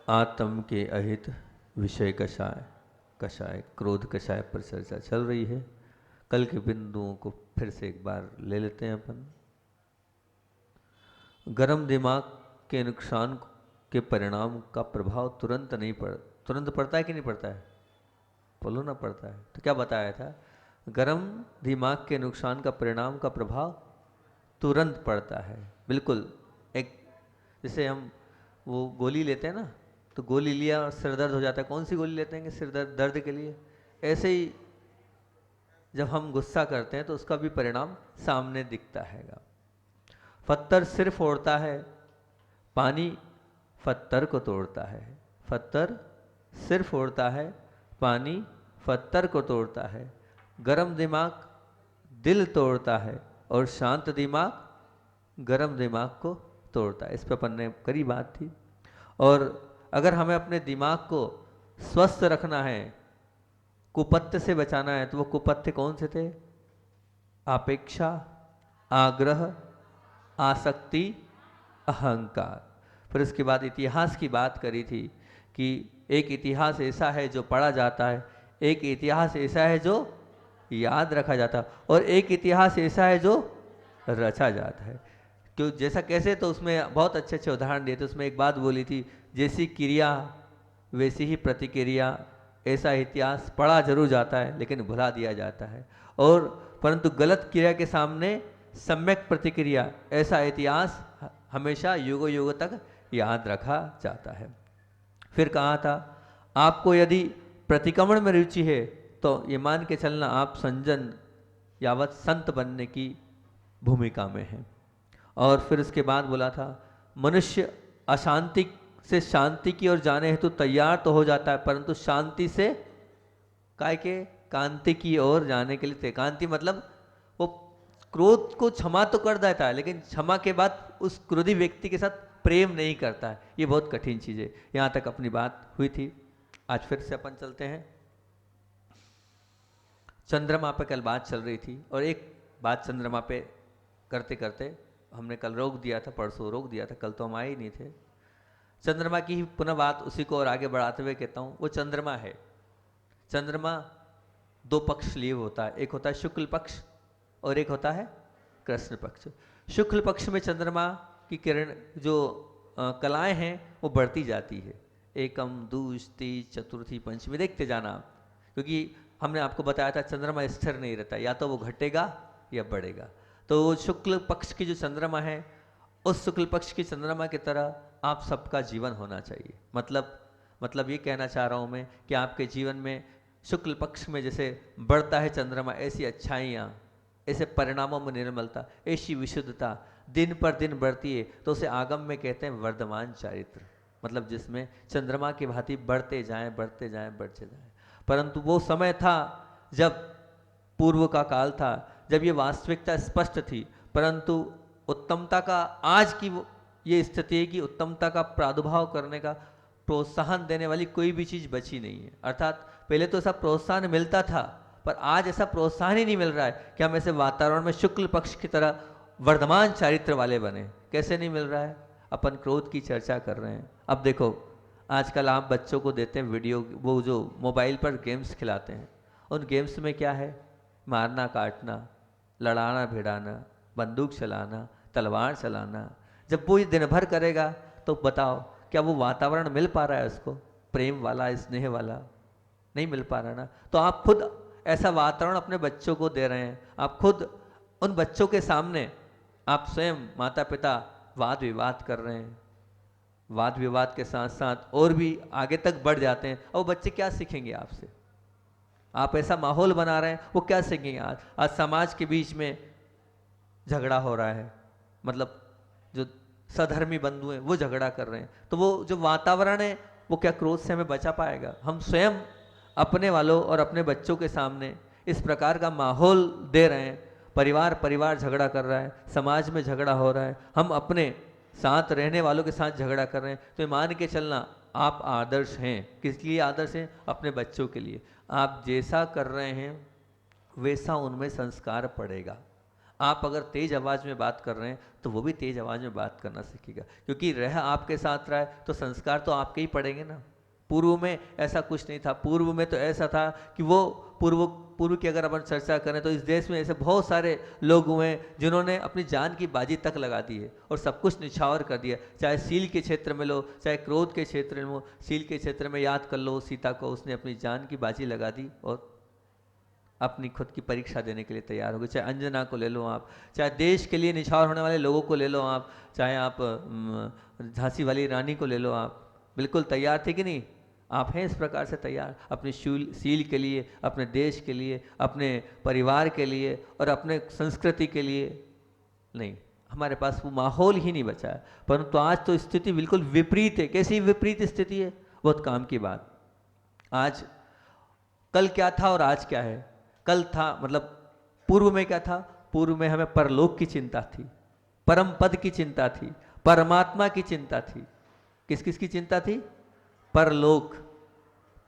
आत्म के अहित विषय कषाय कषाय क्रोध कषाय पर चर्चा चल रही है। कल के बिंदुओं को फिर से एक बार ले लेते हैं अपन। गर्म दिमाग के नुकसान के परिणाम का प्रभाव तुरंत पड़ता है कि नहीं पड़ता है? बोलो ना, पड़ता है। तो क्या बताया था? गर्म दिमाग के नुकसान का परिणाम का प्रभाव तुरंत पड़ता है। बिल्कुल। एक जैसे हम वो गोली लेते हैं ना, तो गोली लिया और सिर दर्द हो जाता है, कौन सी गोली लेते हैं कि सिर दर्द के लिए? ऐसे ही जब हम गुस्सा करते हैं तो उसका भी परिणाम सामने दिखता हैगा। पत्थर सिर फोड़ता है, पानी पत्थर को तोड़ता है। पत्थर सिर फोड़ता है, पानी पत्थर को तोड़ता है। गर्म दिमाग दिल तोड़ता है और शांत दिमाग गर्म दिमाग को तोड़ता है। इस पर अपन ने करी बात थी। और अगर हमें अपने दिमाग को स्वस्थ रखना है, कुपथ्य से बचाना है, तो वो कुपथ्य कौन से थे? अपेक्षा, आग्रह, आसक्ति, अहंकार। फिर उसके बाद इतिहास की बात करी थी कि एक इतिहास ऐसा है जो पढ़ा जाता है, एक इतिहास ऐसा है जो याद रखा जाता है, और एक इतिहास ऐसा है जो रचा जाता है। क्यों, जैसा कैसे? तो उसमें बहुत अच्छे अच्छे उदाहरण दिए थे। उसमें एक बात बोली थी, जैसी क्रिया वैसी ही प्रतिक्रिया। ऐसा इतिहास पढ़ा जरूर जाता है लेकिन भुला दिया जाता है, और परंतु गलत क्रिया के सामने सम्यक प्रतिक्रिया, ऐसा इतिहास हमेशा युगों युगों तक याद रखा जाता है। फिर कहा था, आपको यदि प्रतिक्रमण में रुचि है तो ये मान के चलना आप संजन यावत संत बनने की भूमिका में है। और फिर उसके बाद बोला था, मनुष्य अशांति से शांति की ओर जाने हेतु तैयार तो हो जाता है, परंतु शांति से काय के कांति की ओर जाने के लिए, कांति मतलब वो क्रोध को क्षमा तो कर देता है, लेकिन क्षमा के बाद उस क्रोधी व्यक्ति के साथ प्रेम नहीं करता है। ये बहुत कठिन चीज है। यहां तक अपनी बात हुई थी। आज फिर से अपन चलते हैं। चंद्रमा पे कल बात चल रही थी, और एक बात चंद्रमा पे करते करते हमने कल रोक दिया था, परसों रोक दिया था, कल तो हम आए ही नहीं थे। चंद्रमा की ही पुनः बात उसी को और आगे बढ़ाते हुए कहता हूं, वो चंद्रमा है। चंद्रमा दो पक्ष लिए होता है, एक होता है शुक्ल पक्ष और एक होता है कृष्ण पक्ष। शुक्ल पक्ष में चंद्रमा की किरण जो कलाएं हैं वो बढ़ती जाती है। एकम, दूसरी, चतुर्थी, पंचमी देखते जाना आप, क्योंकि हमने आपको बताया था चंद्रमा स्थिर नहीं रहता, या तो वो घटेगा या बढ़ेगा। तो शुक्ल पक्ष की जो चंद्रमा है, उस शुक्ल पक्ष की चंद्रमा की तरह आप सबका जीवन होना चाहिए। मतलब ये कहना चाह रहा हूं मैं कि आपके जीवन में शुक्ल पक्ष में जैसे बढ़ता है चंद्रमा, ऐसी अच्छाइयाँ, ऐसे परिणामों में निर्मलता, ऐसी विशुद्धता दिन पर दिन बढ़ती है, तो उसे आगम में कहते हैं वर्धमान चारित्र। मतलब जिसमें चंद्रमा की भांति बढ़ते जाएं बढ़ते जाएं बढ़ते जाएं। परंतु वो समय था जब पूर्व का काल था, जब ये वास्तविकता स्पष्ट थी, परंतु उत्तमता का आज की ये स्थिति है कि उत्तमता का प्रादुर्भाव करने का प्रोत्साहन देने वाली कोई भी चीज बची नहीं है। अर्थात पहले तो ऐसा प्रोत्साहन मिलता था, पर आज ऐसा प्रोत्साहन ही नहीं मिल रहा है कि हम ऐसे वातावरण में शुक्ल पक्ष की तरह वर्धमान चारित्र वाले बने। कैसे नहीं मिल रहा है? अपन क्रोध की चर्चा कर रहे हैं। अब देखो, आजकल आप बच्चों को देते हैं वीडियो, वो जो मोबाइल पर गेम्स खिलाते हैं, उन गेम्स में क्या है? मारना काटना, लड़ाना भिड़ाना, बंदूक चलाना, तलवार चलाना। जब वो ये दिन भर करेगा तो बताओ क्या वो वातावरण मिल पा रहा है उसको, प्रेम वाला, स्नेह वाला? नहीं मिल पा रहा ना। तो आप खुद ऐसा वातावरण अपने बच्चों को दे रहे हैं। आप खुद उन बच्चों के सामने आप स्वयं माता पिता वाद विवाद कर रहे हैं, वाद विवाद के साथ साथ और भी आगे तक बढ़ जाते हैं, और बच्चे क्या सीखेंगे आपसे? आप ऐसा माहौल बना रहे हैं, वो क्या सीखेंगे? आज समाज के बीच में झगड़ा हो रहा है, मतलब जो सधर्मी बंधु हैं वो झगड़ा कर रहे हैं, तो वो जो वातावरण है वो क्या क्रोध से हमें बचा पाएगा? हम स्वयं अपने वालों और अपने बच्चों के सामने इस प्रकार का माहौल दे रहे हैं। परिवार झगड़ा कर रहा है, समाज में झगड़ा हो रहा है, हम अपने साथ रहने वालों के साथ झगड़ा कर रहे हैं, तो मान के चलना आप आदर्श हैं। किस लिए आदर्श हैं? अपने बच्चों के लिए। आप जैसा कर रहे हैं वैसा उनमें संस्कार पड़ेगा। आप अगर तेज आवाज़ में बात कर रहे हैं तो वो भी तेज आवाज़ में बात करना सीखेगा, क्योंकि रह आपके साथ रहा है तो संस्कार तो आपके ही पड़ेंगे ना। पूर्व में ऐसा कुछ नहीं था। पूर्व में तो ऐसा था कि वो पूर्व पूर्व की अगर अपन चर्चा करें तो इस देश में ऐसे बहुत सारे लोग हुए हैं जिन्होंने अपनी जान की बाजी तक लगा दी है और सब कुछ निछावर कर दिया। चाहे सील के क्षेत्र में लो, चाहे क्रोध के क्षेत्र में लो। सील के क्षेत्र में याद कर लो सीता को, उसने अपनी जान की बाजी लगा दी और अपनी खुद की परीक्षा देने के लिए तैयार हो गए। चाहे अंजना को ले लो आप, चाहे देश के लिए निछावर होने वाले लोगों को ले लो आप, चाहे आप झांसी वाली रानी को ले लो, आप बिल्कुल तैयार थे कि नहीं? आप हैं इस प्रकार से तैयार अपनी सील के लिए, अपने देश के लिए, अपने परिवार के लिए और अपने संस्कृति के लिए? नहीं, हमारे पास वो माहौल ही नहीं बचा है। परंतु आज तो स्थिति बिल्कुल विपरीत है। कैसी विपरीत स्थिति है? बहुत काम की बात। आज कल क्या था और आज क्या है? कल था मतलब पूर्व में क्या था? पूर्व में हमें परलोक की चिंता थी, परम पद की चिंता थी, परमात्मा की चिंता थी। किस किस की चिंता थी? परलोक,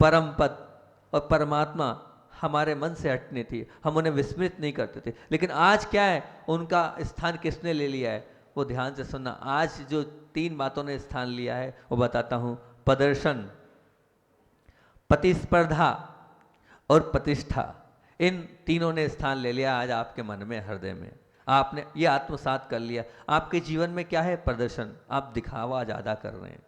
परम पद और परमात्मा हमारे मन से हटनी थी, हम उन्हें विस्मृत नहीं करते थे। लेकिन आज क्या है? उनका स्थान किसने ले लिया है? वो ध्यान से सुनना। आज जो 3 बातों ने स्थान लिया है वो बताता हूं। प्रदर्शन, प्रतिस्पर्धा और प्रतिष्ठा, इन तीनों ने स्थान ले लिया आज आपके मन में, हृदय में। आपने ये आत्मसात कर लिया। आपके जीवन में क्या है? प्रदर्शन। आप दिखावा ज़्यादा कर रहे हैं।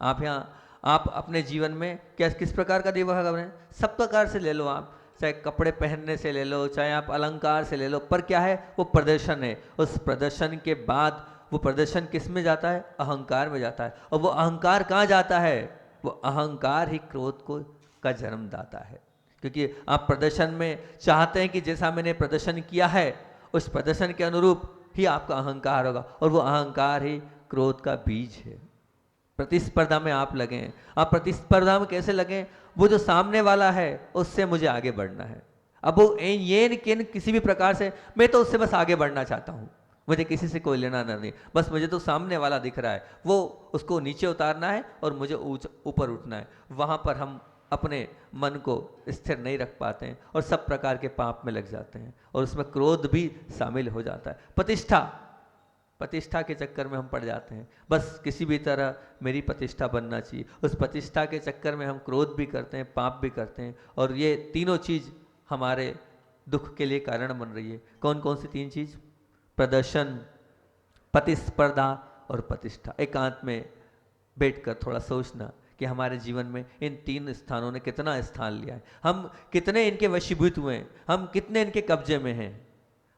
आप यहाँ आप अपने जीवन में क्या किस प्रकार का दिखावा कर रहे हैं? सब प्रकार से ले लो आप, चाहे कपड़े पहनने से ले लो, चाहे आप अलंकार से ले लो, पर क्या है? वो प्रदर्शन है। उस प्रदर्शन के बाद वो प्रदर्शन किस में जाता है? अहंकार में जाता है। और वो अहंकार कहाँ जाता है? वो अहंकार ही क्रोध को का जन्मदाता है। क्योंकि आप प्रदर्शन में चाहते हैं कि जैसा मैंने प्रदर्शन किया है उस प्रदर्शन के अनुरूप ही आपका अहंकार होगा, और वो अहंकार ही क्रोध का बीज है। प्रतिस्पर्धा में आप लगे। आप प्रतिस्पर्धा में कैसे लगे? वो जो सामने वाला है उससे मुझे आगे बढ़ना है। अब वो ये किसी भी प्रकार से मैं तो उससे बस आगे बढ़ना चाहता हूँ, मुझे किसी से कोई लेना ना नहीं, बस मुझे तो सामने वाला दिख रहा है, वो उसको नीचे उतारना है और मुझे ऊपर उठना है। वहाँ पर हम अपने मन को स्थिर नहीं रख पाते हैं और सब प्रकार के पाप में लग जाते हैं और उसमें क्रोध भी शामिल हो जाता है। प्रतिष्ठा के चक्कर में हम पड़ जाते हैं। बस किसी भी तरह मेरी प्रतिष्ठा बनना चाहिए। उस प्रतिष्ठा के चक्कर में हम क्रोध भी करते हैं, पाप भी करते हैं, और ये तीनों चीज हमारे दुख के लिए कारण बन रही है। कौन कौन सी 3 चीज? प्रदर्शन, प्रतिस्पर्धा और प्रतिष्ठा। एकांत में बैठकर थोड़ा सोचना कि हमारे जीवन में इन 3 स्थानों ने कितना स्थान लिया है, हम कितने इनके वशीभूत हुए हैं, हम कितने इनके कब्जे में हैं,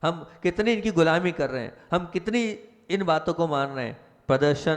हम कितनी इनकी गुलामी कर रहे हैं, हम कितनी इन बातों को मान रहे हैं। प्रदर्शन,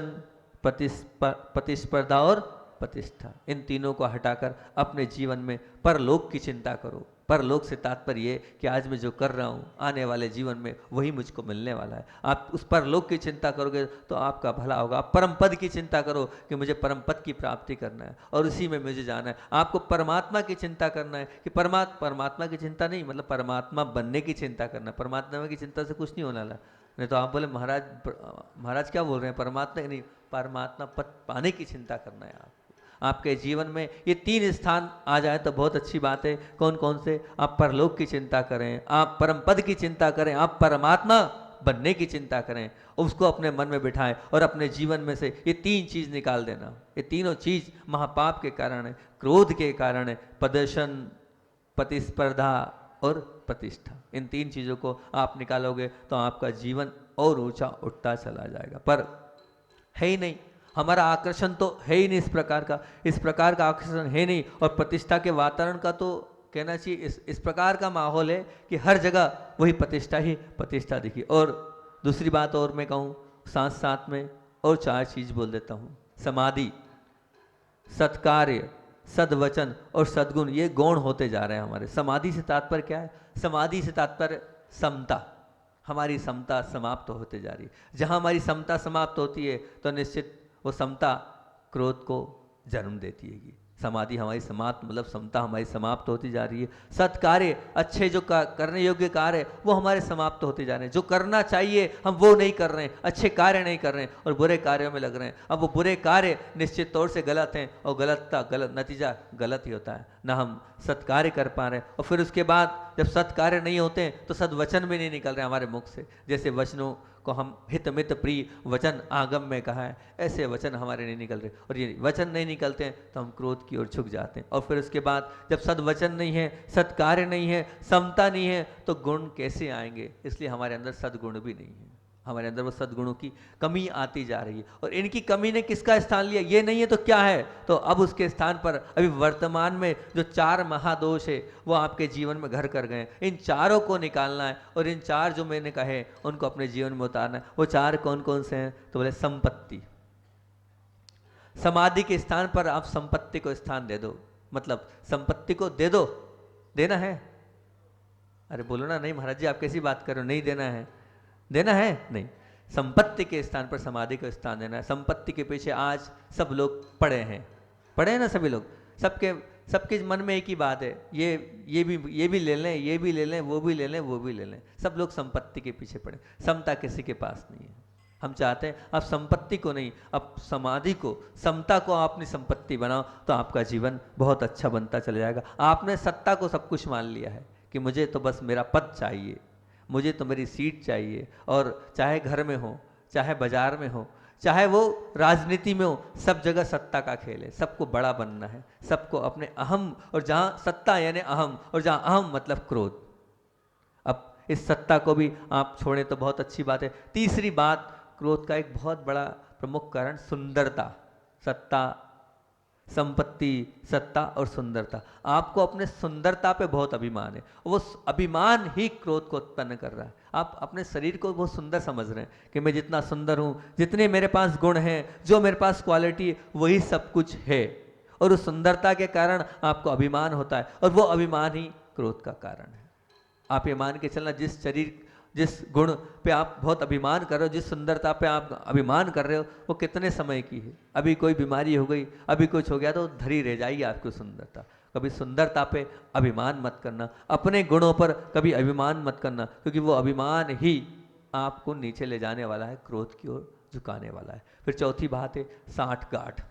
प्रतिस्पर्धा और प्रतिष्ठा, इन तीनों को हटाकर अपने जीवन में परलोक की चिंता करो। परलोक से तात्पर्य ये कि आज मैं जो कर रहा हूँ आने वाले जीवन में वही मुझको मिलने वाला है। आप उस परलोक की चिंता करोगे तो आपका भला होगा। आप परम पद की चिंता करो कि मुझे परम पद की प्राप्ति करना है और उसी में मुझे जाना है। आपको परमात्मा की चिंता करना है कि परमात्मा की चिंता नहीं, मतलब परमात्मा बनने की चिंता करना। परमात्मा की चिंता से कुछ नहीं होने वाला। नहीं तो आप बोले महाराज क्या बोल रहे हैं? परमात्मा नहीं, परमात्मा पद पाने की चिंता करना है। आपके जीवन में ये 3 स्थान आ जाए तो बहुत अच्छी बात है। कौन कौन से? आप परलोक की चिंता करें, आप परम पद की चिंता करें, आप परमात्मा बनने की चिंता करें, उसको अपने मन में बिठाएं और अपने जीवन में से ये 3 चीज निकाल देना। ये तीनों चीज महापाप के कारण है, क्रोध के कारण है, प्रदर्शन, प्रतिस्पर्धा और प्रतिष्ठा। इन 3 चीजों को आप निकालोगे तो आपका जीवन और ऊंचा उठता चला जाएगा। पर है ही नहीं, हमारा आकर्षण तो है ही नहीं इस प्रकार का आकर्षण है नहीं। और प्रतिष्ठा के वातावरण का तो कहना चाहिए इस प्रकार का माहौल है कि हर जगह वही प्रतिष्ठा ही प्रतिष्ठा दिखी। और दूसरी बात और मैं कहूँ साथ साथ में और 4 चीज बोल देता हूँ। समाधि, सत्कार्य, सद्वचन और सद्गुण, ये गौण होते जा रहे हैं हमारे। समाधि से तात्पर्य क्या है? समाधि से तात्पर्य समता। हमारी समता समाप्त होते जा रही है। जहां हमारी समता समाप्त होती है तो निश्चित वो समता क्रोध को जन्म देती है। समाधि हमारी समाप्त, मतलब समता हमारी समाप्त होती जा रही है। सत्कार्य, अच्छे जो करने योग्य कार्य वो हमारे समाप्त होते जा रहे हैं। जो करना चाहिए हम वो नहीं कर रहे हैं, अच्छे कार्य नहीं कर रहे हैं और बुरे कार्यों में लग रहे हैं। अब वो बुरे कार्य निश्चित तौर से गलत हैं और गलत नतीजा गलत ही होता है। ना हम सत्कार्य कर पा रहे हैं और फिर उसके बाद जब सत्कार्य नहीं होते हैं तो सद्वचन भी नहीं निकल रहे हमारे मुख से। जैसे वचनों को हम हित मित प्रिय वचन आगम में कहा है, ऐसे वचन हमारे नहीं निकल रहे और ये वचन नहीं निकलते हैं तो हम क्रोध की ओर झुक जाते हैं। और फिर उसके बाद जब सद्वचन नहीं है, सत्कार्य नहीं है, समता नहीं है तो गुण कैसे आएंगे? इसलिए हमारे अंदर सद्गुण भी नहीं है, हमारे अंदर वो सद्गुणों की कमी आती जा रही है। और इनकी कमी ने किसका स्थान लिया? ये नहीं है तो क्या है? तो अब उसके स्थान पर अभी वर्तमान में जो 4 महादोष है वो आपके जीवन में घर कर गए। इन चारों को निकालना है और इन 4 जो मैंने कहे उनको अपने जीवन में उतारना है। वो 4 कौन कौन से हैं? तो बोले संपत्ति। समाधि के स्थान पर आप संपत्ति को स्थान दे दो, मतलब संपत्ति को दे दो। देना है? अरे बोलो ना, नहीं महाराज जी आप कैसी बात कर रहे हो, नहीं देना है? देना है नहीं। संपत्ति के स्थान पर समाधि को स्थान देना है। संपत्ति के पीछे आज सब लोग पड़े हैं ना सभी लोग, सबके मन में एक ही बात है, ये भी ले लें, ये भी ले लें, वो भी ले लें, वो भी ले लें। सब लोग संपत्ति के पीछे पड़े, समता किसी के पास नहीं है। हम चाहते हैं आप संपत्ति को नहीं, आप समाधि को, समता को आप अपनी संपत्ति बनाओ तो आपका जीवन बहुत अच्छा बनता चला जाएगा। आपने सत्ता को सब कुछ मान लिया है कि मुझे तो बस मेरा पद चाहिए, मुझे तो मेरी सीट चाहिए, और चाहे घर में हो, चाहे बाजार में हो, चाहे वो राजनीति में हो, सब जगह सत्ता का खेल है। सबको बड़ा बनना है, सबको अपने अहम, और जहाँ सत्ता यानी अहम, और जहाँ अहम मतलब क्रोध। अब इस सत्ता को भी आप छोड़ें तो बहुत अच्छी बात है। तीसरी बात, क्रोध का एक बहुत बड़ा प्रमुख कारण सुंदरता। सत्ता, संपत्ति, सत्ता और सुंदरता। आपको अपने सुंदरता पे बहुत अभिमान है, वो अभिमान ही क्रोध को उत्पन्न कर रहा है। आप अपने शरीर को बहुत सुंदर समझ रहे हैं कि मैं जितना सुंदर हूँ, जितने मेरे पास गुण हैं, जो मेरे पास क्वालिटी है, वही सब कुछ है। और उस सुंदरता के कारण आपको अभिमान होता है और वो अभिमान ही क्रोध का कारण है। आप ये मान के चलना, जिस गुण पे आप बहुत अभिमान कर रहे हो, जिस सुंदरता पे आप अभिमान कर रहे हो, वो कितने समय की है। अभी कोई बीमारी हो गई, अभी कुछ हो गया तो धरी रह जाएगी आपकी सुंदरता। कभी सुंदरता पे अभिमान मत करना, अपने गुणों पर कभी अभिमान मत करना, क्योंकि वो अभिमान ही आपको नीचे ले जाने वाला है, क्रोध की ओर झुकाने वाला है। फिर चौथी बात है साठगांठ।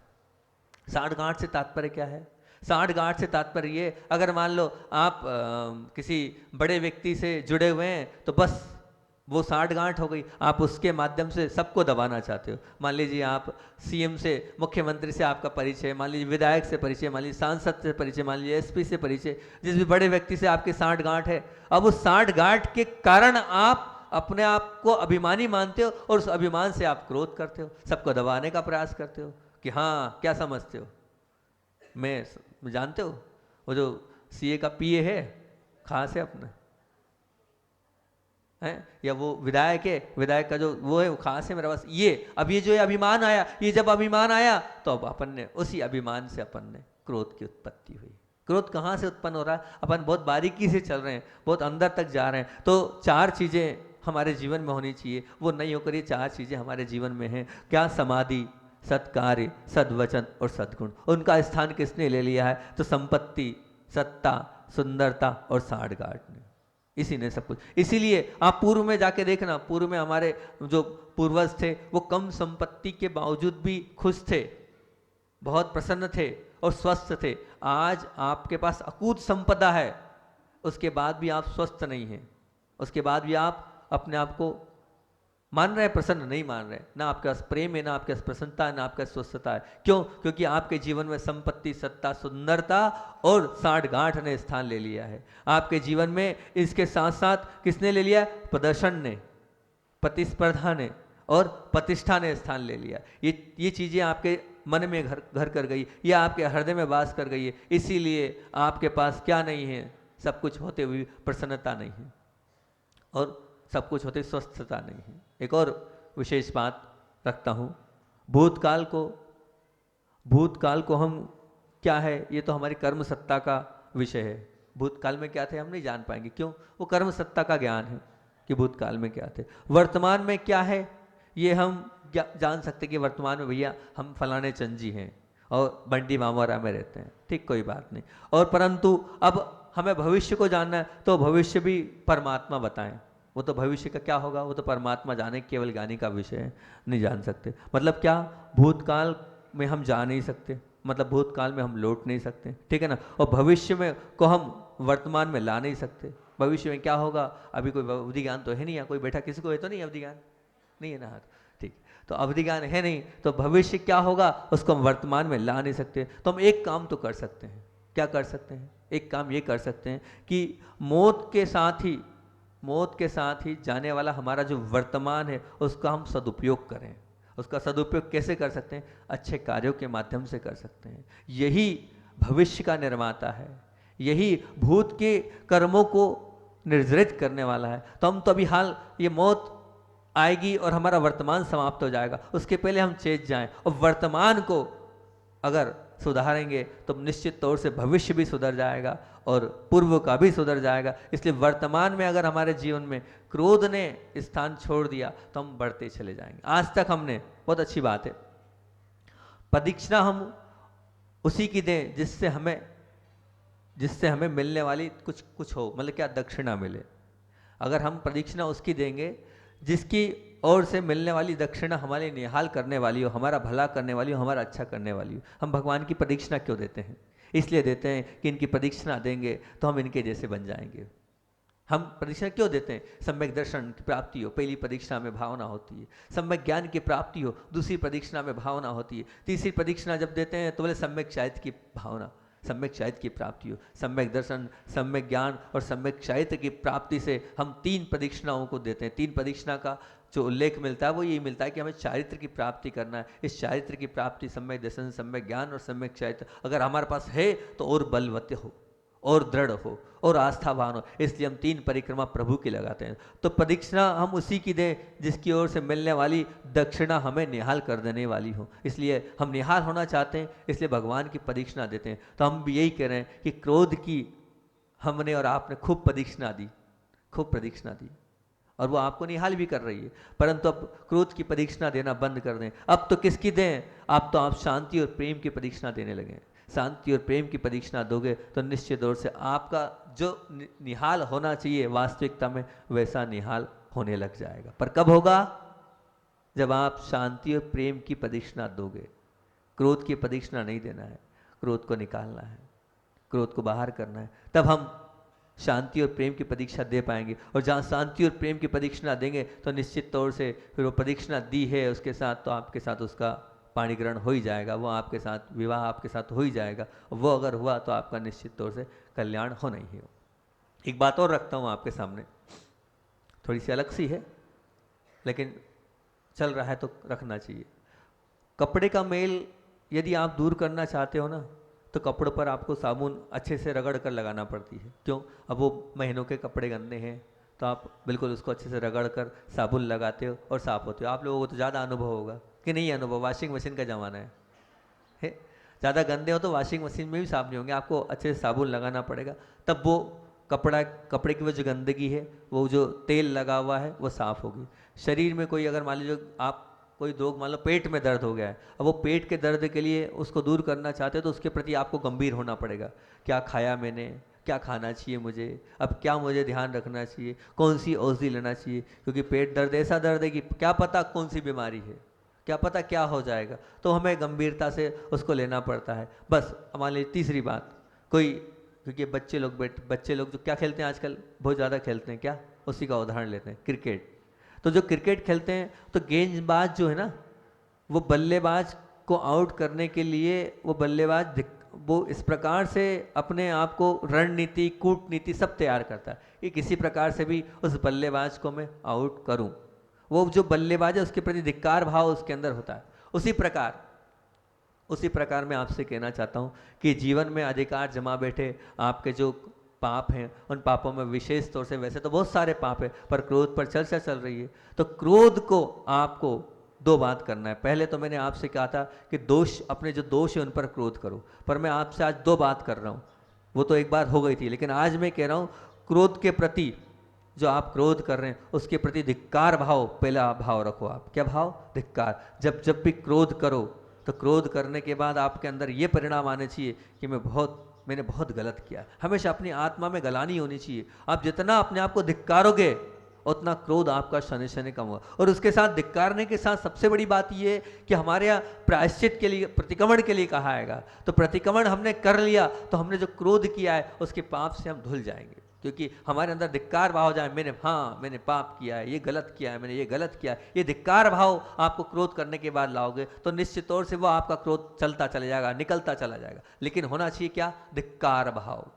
साठगांठ से तात्पर्य क्या है? साठगांठ से तात्पर्य ये, अगर मान लो आप किसी बड़े व्यक्ति से जुड़े हुए हैं तो बस वो साठगांठ हो गई, आप उसके माध्यम से सबको दबाना चाहते हो। मान लीजिए आप सीएम से, मुख्यमंत्री से आपका परिचय, मान लीजिए विधायक से परिचय, मान लीजिए सांसद से परिचय, मान लीजिए एसपी से परिचय, जिस भी बड़े व्यक्ति से आपकी साठगांठ है। अब उस साठगांठ के कारण आप अपने आप को अभिमानी मानते हो और उस अभिमान से आप क्रोध करते हो, सबको दबाने का प्रयास करते हो कि हाँ क्या समझते हो, मैं जानते हो वो जो सीए का पीए है कहाँ से अपने है, या वो विधायक है, विधायक का जो वो है वो कहाँ से मेरे पास, ये अब ये जो अभिमान आया, ये जब अभिमान आया तो अब अपन ने उसी अभिमान से अपन ने क्रोध की उत्पत्ति हुई। क्रोध कहाँ से उत्पन्न हो रहा है? अपन बहुत बारीकी से चल रहे हैं, बहुत अंदर तक जा रहे हैं। तो 4 चीजें हमारे जीवन में होनी चाहिए, वो नहीं होकर ये 4 चीजें हमारे जीवन में हैं। क्या? समाधि, सत्कार्य, सद्वचन और सद्गुण। उनका स्थान किसने ले लिया है? तो संपत्ति, सत्ता, सुंदरता और साठगांठ ने, इसी ने सब कुछ। इसीलिए आप पूर्व में जाके देखना, पूर्व में हमारे जो पूर्वज थे वो कम संपत्ति के बावजूद भी खुश थे, बहुत प्रसन्न थे और स्वस्थ थे। आज आपके पास अकूत संपदा है, उसके बाद भी आप स्वस्थ नहीं हैं, उसके बाद भी आप अपने आप को मान रहे हैं प्रसन्न, नहीं मान रहे। ना आपके पास प्रेम है, ना आपके पास प्रसन्नता है, ना आपके पास स्वस्थता है। क्यों? क्योंकि आपके जीवन में संपत्ति, सत्ता, सुंदरता और साठगांठ ने स्थान ले लिया है आपके जीवन में। इसके साथ साथ किसने ले लिया? प्रदर्शन ने, प्रतिस्पर्धा ने और प्रतिष्ठा ने स्थान ले लिया। ये चीजें आपके मन में घर कर गई, या आपके हृदय में वास कर गई है। इसीलिए आपके पास क्या नहीं है? सब कुछ होते हुए प्रसन्नता नहीं है और सब कुछ होते स्वस्थता नहीं है। एक और विशेष बात रखता हूँ, भूतकाल को हम क्या है, ये तो हमारी कर्म सत्ता का विषय है। भूतकाल में क्या थे हम नहीं जान पाएंगे। क्यों? वो कर्म सत्ता का ज्ञान है कि भूतकाल में क्या थे। वर्तमान में क्या है ये हम जान सकते कि वर्तमान में भैया हम फलाने चंद जी हैं और बंटी मामोरा में रहते हैं, ठीक, कोई बात नहीं। और परंतु अब हमें भविष्य को जानना है तो भविष्य भी परमात्मा बताएं। वो तो भविष्य का क्या होगा वो तो परमात्मा जाने, केवल ज्ञानी का विषय है, नहीं जान सकते। मतलब क्या, भूतकाल में हम जा नहीं सकते, मतलब भूतकाल में हम लौट नहीं सकते, ठीक है ना। और भविष्य में को हम वर्तमान में ला नहीं सकते। भविष्य में क्या होगा अभी कोई अवधि ज्ञान तो है नहीं, या कोई बैठा किसी को है तो नहीं अवधि ज्ञान, नहीं है ना हाथ, ठीक। तो अवधि ज्ञान है नहीं, तो भविष्य क्या होगा उसको हम वर्तमान में ला नहीं सकते। तो हम एक काम तो कर सकते हैं, क्या कर सकते हैं, एक काम ये कर सकते हैं कि मौत के साथ ही जाने वाला हमारा जो वर्तमान है उसका हम सदुपयोग करें। उसका सदुपयोग कैसे कर सकते हैं, अच्छे कार्यों के माध्यम से कर सकते हैं। यही भविष्य का निर्माता है, यही भूत के कर्मों को निर्धारित करने वाला है। तो हम तो अभी हाल ये मौत आएगी और हमारा वर्तमान समाप्त हो जाएगा, उसके पहले हम चेत जाएं और वर्तमान को अगर सुधारेंगे तो निश्चित तौर से भविष्य भी सुधर जाएगा और पूर्व का भी सुधर जाएगा। इसलिए वर्तमान में अगर हमारे जीवन में क्रोध ने स्थान छोड़ दिया तो हम बढ़ते चले जाएंगे। आज तक हमने, बहुत अच्छी बात है, प्रदक्षिणा हम उसी की दें जिससे हमें मिलने वाली कुछ हो, मतलब क्या, दक्षिणा मिले। अगर हम प्रदक्षिणा उसकी देंगे जिसकी ओर से मिलने वाली दक्षिणा हमारे निहाल करने वाली हो, हमारा भला करने वाली हो, हमारा अच्छा करने वाली हो। हम भगवान की प्रदक्षिणा क्यों देते हैं, इसलिए देते हैं कि इनकी प्रदक्षिणा देंगे तो हम इनके जैसे बन जाएंगे। हम प्रदक्षिणा क्यों देते हैं, सम्यक दर्शन की प्राप्ति हो, पहली प्रदक्षिणा में भावना होती है। सम्यक ज्ञान की प्राप्ति हो, दूसरी प्रदक्षिणा में भावना होती है। तीसरी प्रदक्षिणा जब देते हैं तो बोले सम्यक साहित्य की भावना, सम्यक साहित्य की प्राप्ति हो। सम्यक दर्शन, सम्यक ज्ञान और सम्यक साहित्य की प्राप्ति से हम 3 प्रदक्षिणाओं को देते हैं। 3 प्रदक्षिणा का जो उल्लेख मिलता है वो यही मिलता है कि हमें चारित्र की प्राप्ति करना है। इस चारित्र की प्राप्ति सम्यक दर्शन, सम्यक ज्ञान और सम्यक साहित्य अगर हमारे पास है तो और बलवत्त हो, और दृढ़ हो, और आस्थावान हो। इसलिए हम 3 परिक्रमा प्रभु की लगाते हैं। तो प्रदक्षिणा हम उसी की दें जिसकी ओर से मिलने वाली दक्षिणा हमें निहाल कर देने वाली हो। इसलिए हम निहाल होना चाहते हैं, इसलिए भगवान की प्रदक्षिणा देते हैं। तो हम भी यही कह रहे हैं कि क्रोध की हमने और आपने खूब प्रदक्षिणा दी, खूब प्रदक्षिणा दी, और वो आपको निहाल भी कर रही है। परंतु अब क्रोध की प्रदक्षिणा देना बंद कर दें। अब तो किसकी दें, अब तो आप शांति और प्रेम की प्रदक्षिणा देने लगे। शांति और प्रेम की प्रदक्षिणा दोगे तो निश्चित तौर से आपका जो निहाल होना चाहिए वास्तविकता में वैसा निहाल होने लग जाएगा। पर कब होगा, जब आप शांति और प्रेम की प्रदक्षिणा दोगे। क्रोध की प्रदक्षिणा नहीं देना है, क्रोध को निकालना है, क्रोध को बाहर करना है, तब हम शांति और प्रेम की प्रदक्षिणा दे पाएंगे। और जहाँ शांति और प्रेम की प्रदक्षिणा देंगे तो निश्चित तौर से फिर वो प्रदक्षिणा दी है उसके साथ तो आपके साथ उसका पाणी ग्रहण हो ही जाएगा, वो आपके साथ विवाह आपके साथ हो ही जाएगा। वो अगर हुआ तो आपका निश्चित तौर से कल्याण होना ही हो। एक बात और रखता हूँ आपके सामने, थोड़ी सी अलग सी है लेकिन चल रहा है तो रखना चाहिए। कपड़े का मेल यदि आप दूर करना चाहते हो ना तो कपड़ों पर आपको साबुन अच्छे से रगड़ कर लगाना पड़ती है। क्यों, अब वो महीनों के कपड़े गंदे हैं तो आप बिल्कुल उसको अच्छे से रगड़ कर साबुन लगाते हो और साफ होते हो। आप लोगों को तो ज़्यादा अनुभव होगा कि नहीं अनुभव, वॉशिंग मशीन का ज़माना है, ज़्यादा गंदे हो तो वॉशिंग मशीन में भी साफ नहीं होंगे, आपको अच्छे से साबुन लगाना पड़ेगा, तब वो कपड़े की वो जो गंदगी है, वो जो तेल लगा हुआ है वो साफ होगी। शरीर में कोई अगर मान लीजिए आप कोई रोग, मान लो पेट में दर्द हो गया है, अब वो पेट के दर्द के लिए उसको दूर करना चाहते हो तो उसके प्रति आपको गंभीर होना पड़ेगा। क्या खाया मैंने, क्या खाना चाहिए मुझे, अब क्या मुझे ध्यान रखना चाहिए, कौन सी औषधि लेना चाहिए, क्योंकि पेट दर्द ऐसा दर्द है कि क्या पता कौन सी बीमारी है, क्या पता क्या हो जाएगा, तो हमें गंभीरता से उसको लेना पड़ता है। बस मान लीजिए तीसरी बात, कोई क्योंकि बच्चे लोग जो क्या खेलते हैं आजकल, बहुत ज़्यादा खेलते हैं, क्या, उसी का उदाहरण लेते हैं, क्रिकेट। तो जो क्रिकेट खेलते हैं तो गेंदबाज जो है ना, वो बल्लेबाज को आउट करने के लिए वो इस प्रकार से अपने आप को रणनीति, कूटनीति सब तैयार करता है कि किसी प्रकार से भी उस बल्लेबाज को मैं आउट करूं। वो जो बल्लेबाज है उसके प्रति धिक्कार भाव उसके अंदर होता है। उसी प्रकार मैं आपसे कहना चाहता हूं कि जीवन में अधिकार जमा बैठे आपके जो पाप हैं, उन पापों में विशेष तौर से, वैसे तो बहुत सारे पाप है पर क्रोध पर चर्चा चल रही है, तो क्रोध को आपको 2 बात करना है। पहले तो मैंने आपसे कहा था कि अपने जो दोष है उन पर क्रोध करो, पर मैं आपसे आज 2 बात कर रहा हूं। वो तो एक बार हो गई थी, लेकिन आज मैं कह रहा हूं क्रोध के प्रति, जो आप क्रोध कर रहे हैं उसके प्रति धिक्कार भाव, पहला भाव रखो आप। क्या भाव, धिक्कार। जब भी क्रोध करो तो क्रोध करने के बाद आपके अंदर ये परिणाम आने चाहिए कि मैंने बहुत गलत किया। हमेशा अपनी आत्मा में गलानी होनी चाहिए। आप जितना अपने आप को धिक्कारोगे उतना क्रोध आपका शनि शनि कम होगा। और उसके साथ धिक्कारने के साथ सबसे बड़ी बात यह है कि हमारे यहाँ प्रायश्चित के लिए, प्रतिक्रमण के लिए कहा आएगा। तो प्रतिक्रमण हमने कर लिया तो हमने जो क्रोध किया है उसके पाप से हम धुल जाएंगे, क्योंकि हमारे अंदर धिक्कार भाव जाए, मैंने पाप किया है, ये गलत किया है, मैंने ये गलत किया है। ये धिक्कार भाव आपको क्रोध करने के बाद लाओगे तो निश्चित तौर से वो आपका क्रोध चलता चला जाएगा, निकलता चला जाएगा। लेकिन होना चाहिए क्या? धिक्कार भाव।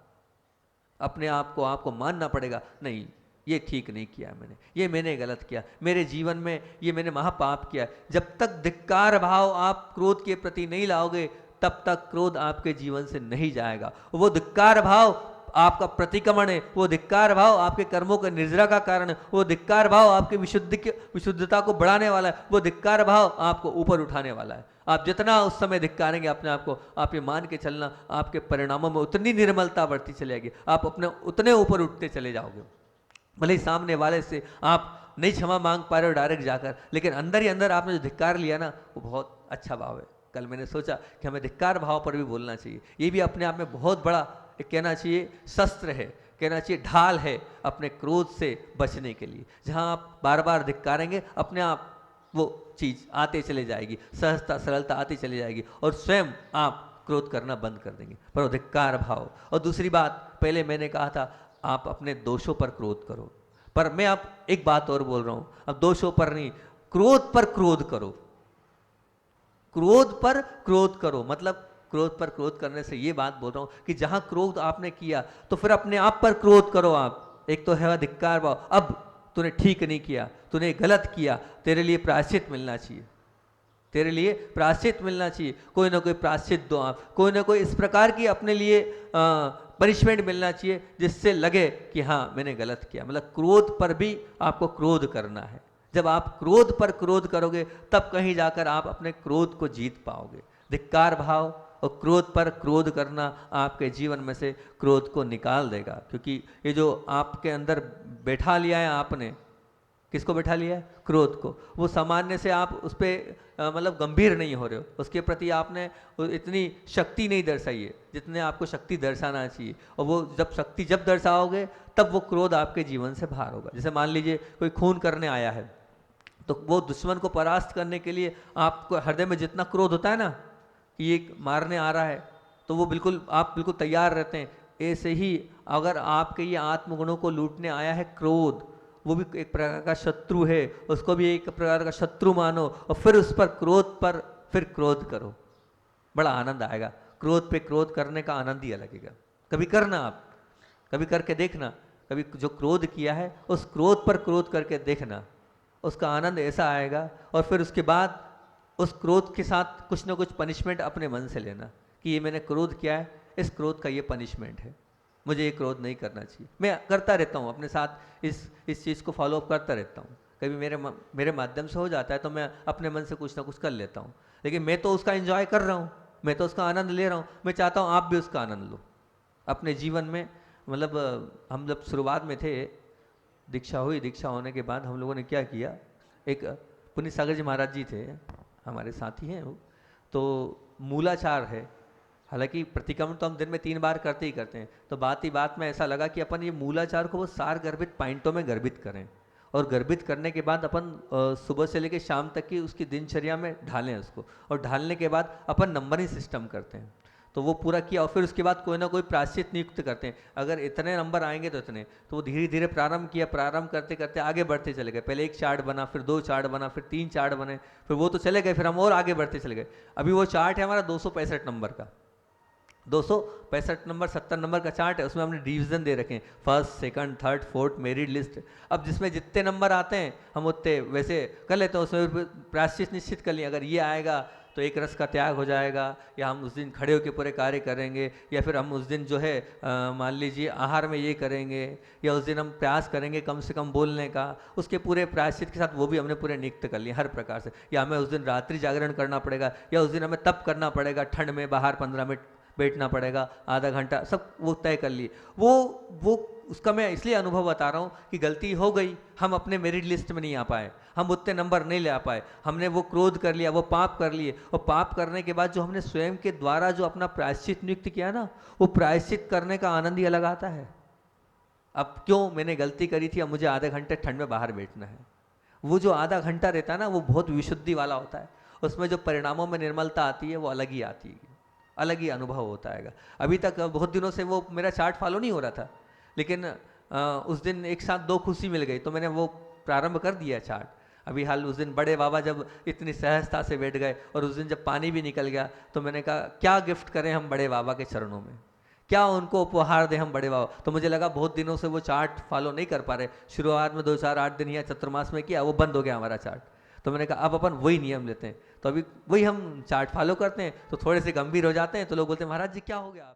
अपने आप को आपको मानना पड़ेगा, नहीं ये ठीक नहीं किया मैंने, ये मैंने गलत किया, मेरे जीवन में ये मैंने महापाप किया। जब तक धिक्कार भाव आप क्रोध के प्रति नहीं लाओगे तब तक क्रोध आपके जीवन से नहीं जाएगा। वो धिक्कार भाव आपका प्रतिक्रमण है, वो धिक्कार भाव आपके कर्मों के निर्जरा का कारण है, वो धिक्कार भाव आपकी विशुद्धता को बढ़ाने वाला है, वो धिक्कार भाव आपको ऊपर उठाने वाला है। आप जितना उस समय धिक्कारेंगे अपने आप को, आप ये मान के चलना आपके परिणामों में उतनी निर्मलता बढ़ती चलेगी, आप अपने उतने ऊपर उठते चले जाओगे। भले ही सामने वाले से आप नहीं क्षमा मांग पा रहे हो डायरेक्ट जाकर, लेकिन अंदर ही अंदर आपने जो धिक्कार लिया ना वो बहुत अच्छा भाव है। कल मैंने सोचा कि हमें धिक्कार भाव पर भी बोलना चाहिए। ये भी अपने आप में बहुत बड़ा एक कहना चाहिए शस्त्र है, कहना चाहिए ढाल है अपने क्रोध से बचने के लिए। जहां आप बार बार धिक्कारेंगे अपने आप वो चीज आते चले जाएगी, सहजता सरलता आती चली जाएगी और स्वयं आप क्रोध करना बंद कर देंगे। पर वो धिक्कार भाव। और दूसरी बात, पहले मैंने कहा था आप अपने दोषों पर क्रोध करो, पर मैं अब एक बात और बोल रहा हूं, अब दोषों पर नहीं, क्रोध पर क्रोध करो। क्रोध पर क्रोध करो मतलब क्रोध पर क्रोध करने से ये बात बोल रहा हूं कि जहां क्रोध आपने किया तो फिर अपने आप पर क्रोध करो आप। एक तो है धिक्कार भाव, अब तूने ठीक नहीं किया, तूने गलत किया, तेरे लिए प्रायश्चित मिलना चाहिए, तेरे लिए प्रायश्चित मिलना चाहिए। कोई ना कोई प्रायश्चित दो आप, कोई ना कोई इस प्रकार की अपने लिए पनिशमेंट मिलना चाहिए जिससे लगे कि हाँ मैंने गलत किया। मतलब क्रोध पर भी आपको क्रोध करना है। जब आप क्रोध पर क्रोध करोगे तब कहीं जाकर आप अपने क्रोध को जीत पाओगे। धिक्कार भाव और क्रोध पर क्रोध करना आपके जीवन में से क्रोध को निकाल देगा, क्योंकि ये जो आपके अंदर बैठा लिया है आपने, किसको बैठा लिया है? क्रोध को। वो सामान्य से आप उस पर मतलब गंभीर नहीं हो रहे हो, उसके प्रति आपने इतनी शक्ति नहीं दर्शाई है जितने आपको शक्ति दर्शाना चाहिए। और वो जब दर्शाओगे तब वो क्रोध आपके जीवन से बाहर होगा। जैसे मान लीजिए कोई खून करने आया है तो वो दुश्मन को परास्त करने के लिए आपको हृदय में जितना क्रोध होता है ना कि ये मारने आ रहा है, तो वो आप बिल्कुल तैयार रहते हैं। ऐसे ही अगर आपके ये आत्मगुणों को लूटने आया है क्रोध, वो भी एक प्रकार का शत्रु है, उसको भी एक प्रकार का शत्रु मानो और फिर उस पर क्रोध करो, बड़ा आनंद आएगा। क्रोध पे क्रोध करने का आनंद ही अलग है। कभी करना, आप कभी करके देखना, कभी जो क्रोध किया है उस क्रोध पर क्रोध करके देखना, उसका आनंद ऐसा आएगा। और फिर उसके बाद उस क्रोध के साथ कुछ ना कुछ पनिशमेंट अपने मन से लेना कि ये मैंने क्रोध किया है, इस क्रोध का ये पनिशमेंट है, मुझे ये क्रोध नहीं करना चाहिए। मैं करता रहता हूँ अपने साथ, इस चीज़ को फॉलो अप करता रहता हूँ। कभी मेरे माध्यम से हो जाता है तो मैं अपने मन से कुछ ना कुछ कर लेता हूँ, लेकिन मैं तो उसका एंजॉय कर रहा हूँ, मैं तो उसका आनंद ले रहा हूँ। मैं चाहता हूँ आप भी उसका आनंद लो अपने जीवन में। मतलब हम जब शुरुआत में थे, दीक्षा हुई, दीक्षा होने के बाद हम लोगों ने क्या किया, एक पुण्य सागर जी महाराज जी थे, हमारे साथी हैं वो, तो मूलाचार है। हालांकि प्रतिक्रमण तो हम दिन में 3 बार करते ही करते हैं, तो बात ही बात में ऐसा लगा कि अपन ये मूलाचार को वो सार गर्भित पॉइंटों में गर्भित करें, और गर्भित करने के बाद अपन सुबह से लेकर शाम तक की उसकी दिनचर्या में ढालें उसको, और ढालने के बाद अपन नंबरिंग सिस्टम करते हैं। तो वो पूरा किया और फिर उसके बाद कोई ना कोई प्रायश्चित नियुक्त करते हैं। अगर इतने नंबर आएंगे तो इतने, तो वो धीरे धीरे प्रारंभ किया, प्रारंभ करते करते आगे बढ़ते चले गए। पहले 1 चार्ट बना, फिर 2 चार्ट बना, फिर 3 चार्ट बने, फिर वो तो चले गए, फिर हम और आगे बढ़ते चले गए। अभी वो चार्ट है हमारा 265 नंबर का, 265 नंबर 70 नंबर का चार्ट है। उसमें हमने डिवीजन दे रखे हैं, first, second, third, fourth, merit list. अब जिसमें जितने नंबर आते हैं हम उतने वैसे कर लेते हैं, उसमें प्रायश्चित निश्चित कर लिए। अगर ये आएगा तो एक रस का त्याग हो जाएगा, या हम उस दिन खड़े होकर पूरे कार्य करेंगे, या फिर हम उस दिन जो है मान लीजिए आहार में ये करेंगे, या उस दिन हम प्रयास करेंगे कम से कम बोलने का। उसके पूरे प्रायश्चित के साथ वो भी हमने पूरे नियुक्त कर लिए हर प्रकार से। या हमें उस दिन रात्रि जागरण करना पड़ेगा, या उस दिन हमें तप करना पड़ेगा, ठंड में बाहर 15 मिनट बैठना पड़ेगा, आधा घंटा, सब वो तय कर लिए। वो उसका मैं इसलिए अनुभव बता रहा हूँ कि गलती हो गई, हम अपने मेरिट लिस्ट में नहीं आ पाए, हम उतने नंबर नहीं ले आ पाए, हमने वो क्रोध कर लिया, वो पाप कर लिए, और पाप करने के बाद जो हमने स्वयं के द्वारा जो अपना प्रायश्चित नियुक्त किया ना, वो प्रायश्चित करने का आनंद ही अलग आता है। अब क्यों मैंने गलती करी थी, अब मुझे आधे घंटे ठंड में बाहर बैठना है, वो जो आधा घंटा रहता है ना, वो बहुत विशुद्धि वाला होता है, उसमें जो परिणामों में निर्मलता आती है वो अलग ही आती है, अलग ही अनुभव होता है। अभी तक बहुत दिनों से वो मेरा चार्ट फॉलो नहीं हो रहा था, लेकिन उस दिन एक साथ दो खुशी मिल गई तो मैंने वो प्रारंभ कर दिया चार्ट। अभी हाल उस दिन बड़े बाबा जब इतनी सहजता से बैठ गए और उस दिन जब पानी भी निकल गया तो मैंने कहा क्या गिफ्ट करें हम बड़े बाबा के चरणों में, क्या उनको उपहार दें हम बड़े बाबा। तो मुझे लगा बहुत दिनों से वो चार्ट फॉलो नहीं कर पा रहे, शुरुआत में 2-4-8 दिन या चतुर्मास में किया, वो बंद हो गया हमारा चार्ट। तो मैंने कहा अब अपन वही नियम लेते हैं, तो अभी वही हम चार्ट फॉलो करते हैं। तो थोड़े से गंभीर हो जाते हैं तो लोग बोलते हैं महाराज जी क्या हो गया आप,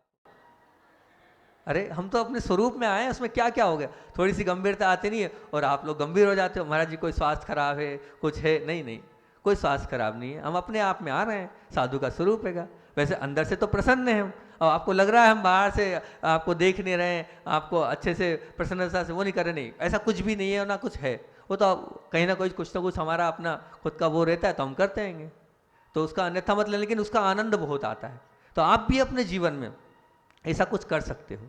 अरे हम तो अपने स्वरूप में आए हैं, उसमें क्या क्या हो गया, थोड़ी सी गंभीरता आती नहीं है और आप लोग गंभीर हो जाते हो, महाराज जी कोई स्वास्थ्य खराब है, कुछ है। नहीं नहीं, कोई स्वास्थ्य खराब नहीं है, हम अपने आप में आ रहे हैं, साधु का स्वरूप है। वैसे अंदर से तो प्रसन्न है हम, और आपको लग रहा है हम बाहर से आपको देख नहीं रहे हैं, आपको अच्छे से प्रसन्नता से वो नहीं कर रहे, नहीं, ऐसा कुछ भी नहीं है ना कुछ है, वो तो कहीं ना कुछ ना कुछ हमारा अपना खुद का वो रहता है तो हम करते रहेंगे, तो उसका अन्यथा मतलब, लेकिन उसका आनंद बहुत आता है। तो आप भी अपने जीवन में ऐसा कुछ कर सकते हो,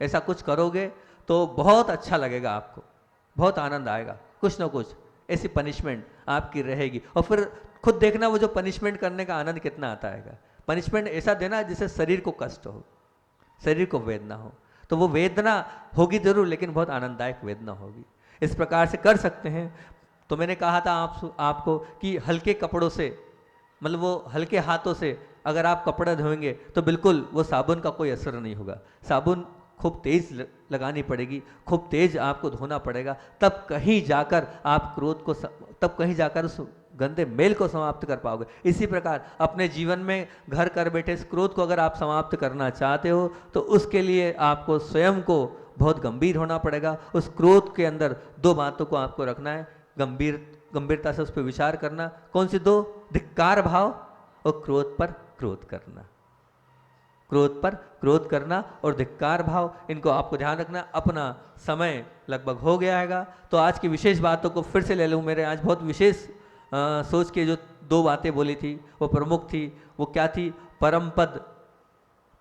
ऐसा कुछ करोगे तो बहुत अच्छा लगेगा, आपको बहुत आनंद आएगा, कुछ ना कुछ ऐसी पनिशमेंट आपकी रहेगी। और फिर खुद देखना वो जो पनिशमेंट करने का आनंद कितना आता है। पनिशमेंट ऐसा देना जिससे शरीर को कष्ट हो, शरीर को वेदना हो, तो वो वेदना होगी जरूर लेकिन बहुत आनंददायक वेदना होगी। इस प्रकार से कर सकते हैं। तो मैंने कहा था आपको कि हल्के कपड़ों से, मतलब वो हल्के हाथों से अगर आप कपड़े धोएंगे तो बिल्कुल वो साबुन का कोई असर नहीं होगा, साबुन खूब तेज लगानी पड़ेगी, खूब तेज आपको धोना पड़ेगा, तब कहीं जाकर आप क्रोध को, तब कहीं जाकर उस गंदे मेल को समाप्त कर पाओगे। इसी प्रकार अपने जीवन में घर कर बैठे इस क्रोध को अगर आप समाप्त करना चाहते हो तो उसके लिए आपको स्वयं को बहुत गंभीर होना पड़ेगा। उस क्रोध के अंदर दो बातों को आपको रखना है, गंभीरता से उस पर विचार करना। कौन सी दो? धिक्कार भाव और क्रोध पर क्रोध करना, क्रोध पर क्रोध करना और धिक्कार भाव, इनको आपको ध्यान रखना। अपना समय लगभग हो गया है, तो आज की विशेष बातों को फिर से ले लूँ। मेरे आज बहुत विशेष सोच के जो दो बातें बोली थी वो प्रमुख थी। वो क्या थी? परम पद,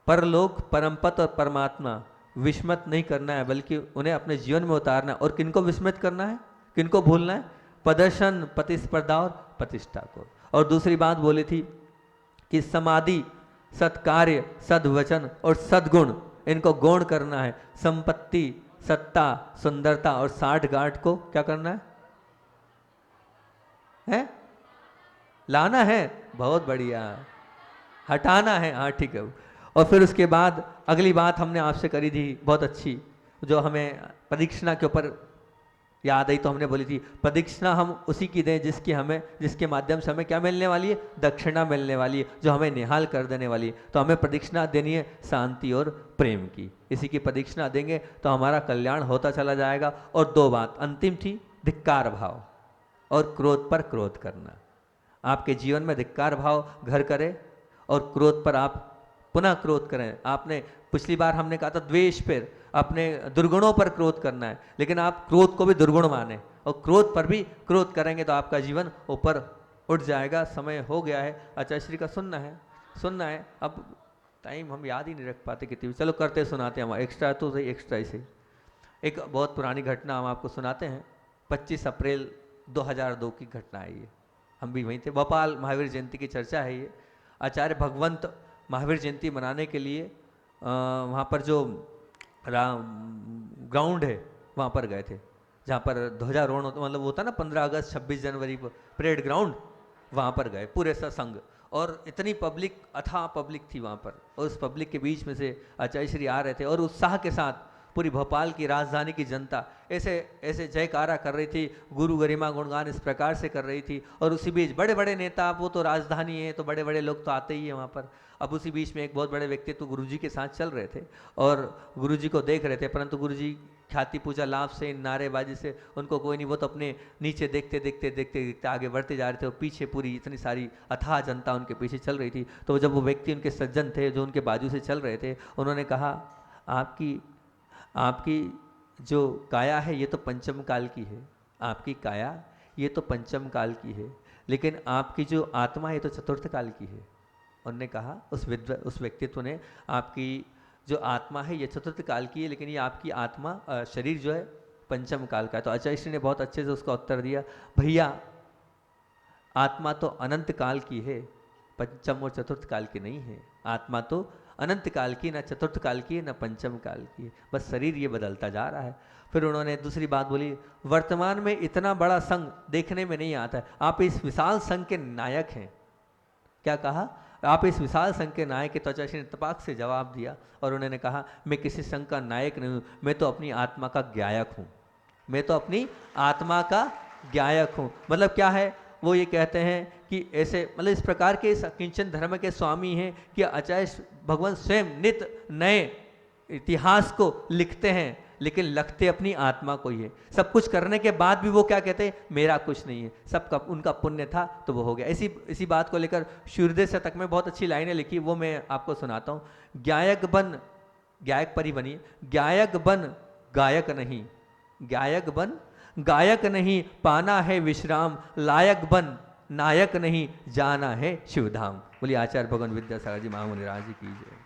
परलोक, परम पद और परमात्मा विस्मृत नहीं करना है, बल्कि उन्हें अपने जीवन में उतारना है। और किनको विस्मृत करना है, किनको भूलना है? प्रदर्शन, प्रतिस्पर्धा और प्रतिष्ठा को। और दूसरी बात बोली थी कि समाधि, सत्कार्य, सद्वचन और सद्गुण, इनको गौण करना है। संपत्ति, सत्ता, सुंदरता और साठ गांठ को क्या करना है? लाना है, बहुत बढ़िया, हटाना है, हाँ ठीक है। और फिर उसके बाद अगली बात हमने आपसे करी थी बहुत अच्छी, जो हमें प्रदक्षिणा के ऊपर याद आई, तो हमने बोली थी प्रदक्षिणा हम उसी की दें जिसके माध्यम से हमें क्या मिलने वाली है? दक्षिणा मिलने वाली है, जो हमें निहाल कर देने वाली है। तो हमें प्रदक्षिणा देनी है शांति और प्रेम की। इसी की प्रदक्षिणा देंगे तो हमारा कल्याण होता चला जाएगा। और दो बात अंतिम थी, धिक्कार भाव और क्रोध पर क्रोध करना। आपके जीवन में धिक्कार भाव घर करे और क्रोध पर आप पुनः क्रोध करें। आपने पिछली बार हमने कहा था द्वेष पर, अपने दुर्गुणों पर क्रोध करना है, लेकिन आप क्रोध को भी दुर्गुण माने और क्रोध पर भी क्रोध करेंगे तो आपका जीवन ऊपर उठ जाएगा। समय हो गया है, आचार्य श्री का सुनना है। अब टाइम हम याद ही नहीं रख पाते कितनी, चलो करते सुनाते हैं हम, एक्स्ट्रा तो सही, एक्स्ट्रा ही सही। एक बहुत पुरानी घटना हम आपको सुनाते हैं। 25 अप्रैल 2002 की घटना है ये, हम भी वहीं थे। भोपाल महावीर जयंती की चर्चा है ये। आचार्य भगवंत महावीर जयंती मनाने के लिए वहाँ पर जो ग्राउंड है वहाँ पर गए थे, जहाँ पर ध्वजारोहण होता, मतलब होता ना 15 अगस्त 26 जनवरी पर परेड ग्राउंड, वहाँ पर गए पूरे सत्संग। और इतनी पब्लिक, अथाह पब्लिक थी वहाँ पर, और उस पब्लिक के बीच में से आचार्य श्री आ रहे थे और उत्साह के साथ पूरी भोपाल की राजधानी की जनता ऐसे ऐसे जयकारा कर रही थी, गुरु गरिमा गुणगान इस प्रकार से कर रही थी। और उसी बीच बड़े बड़े नेता, वो तो राजधानी है तो बड़े बड़े लोग तो आते ही हैं वहाँ पर। अब उसी बीच में एक बहुत बड़े व्यक्तित्व गुरुजी के साथ चल रहे थे और गुरुजी को देख रहे थे, परंतु गुरुजी ख्याति पूजा लाभ से, नारेबाजी से उनको कोई नहीं, वो तो अपने नीचे देखते देखते देखते देखते आगे बढ़ते जा रहे थे और पीछे पूरी इतनी सारी अथाह जनता उनके पीछे चल रही थी। तो जब वो व्यक्ति उनके सज्जन थे जो उनके बाजू से चल रहे थे, उन्होंने कहा आपकी जो काया है ये तो पंचम काल की है, आपकी काया ये तो पंचम काल की है, लेकिन आपकी जो आत्मा है ये तो चतुर्थ काल की है। उन्होंने कहा, उस व्यक्तित्व ने, आपकी जो आत्मा है ये चतुर्थ काल की है, लेकिन ये आपकी आत्मा शरीर जो है पंचम काल का है। तो आचार्य श्री ने बहुत अच्छे से उसका उत्तर दिया, भैया आत्मा तो अनंत काल की है, पंचम और चतुर्थ काल की नहीं है। आत्मा तो अनंत काल की, ना चतुर्थ काल की है, ना पंचम काल की है, बस शरीर ये बदलता जा रहा है। फिर उन्होंने दूसरी बात बोली, वर्तमान में इतना बड़ा संघ देखने में नहीं आता है, आप इस विशाल संघ के नायक हैं। क्या कहा? आप इस विशाल संघ के नायक के। तो आचार्य श्री ने तपाक से जवाब दिया और उन्होंने कहा, मैं किसी संघ का नायक नहीं हूँ, मैं तो अपनी आत्मा का ज्ञायक हूँ, मैं तो अपनी आत्मा का ज्ञायक हूँ। मतलब क्या है, वो ये कहते हैं कि ऐसे, मतलब इस प्रकार के इस किंचन धर्म के स्वामी हैं कि आचार्य भगवान स्वयं नित्य नए इतिहास को लिखते हैं, लेकिन लिखते अपनी आत्मा को ही है। सब कुछ करने के बाद भी वो क्या कहते हैं, मेरा कुछ नहीं है, सबका उनका पुण्य था तो वो हो गया। इसी बात को लेकर सूर्योदय शतक में बहुत अच्छी लाइनें लिखी, वो मैं आपको सुनाता हूँ। गायक बन, गायक पर ही बनिए, गायक बन गायक नहीं, गायक बन गायक नहीं, पाना है विश्राम, लायक बन नायक नहीं, जाना है शिवधाम। बोलिए आचार्य भगवान विद्यासागर जी महामुनि राज की जय।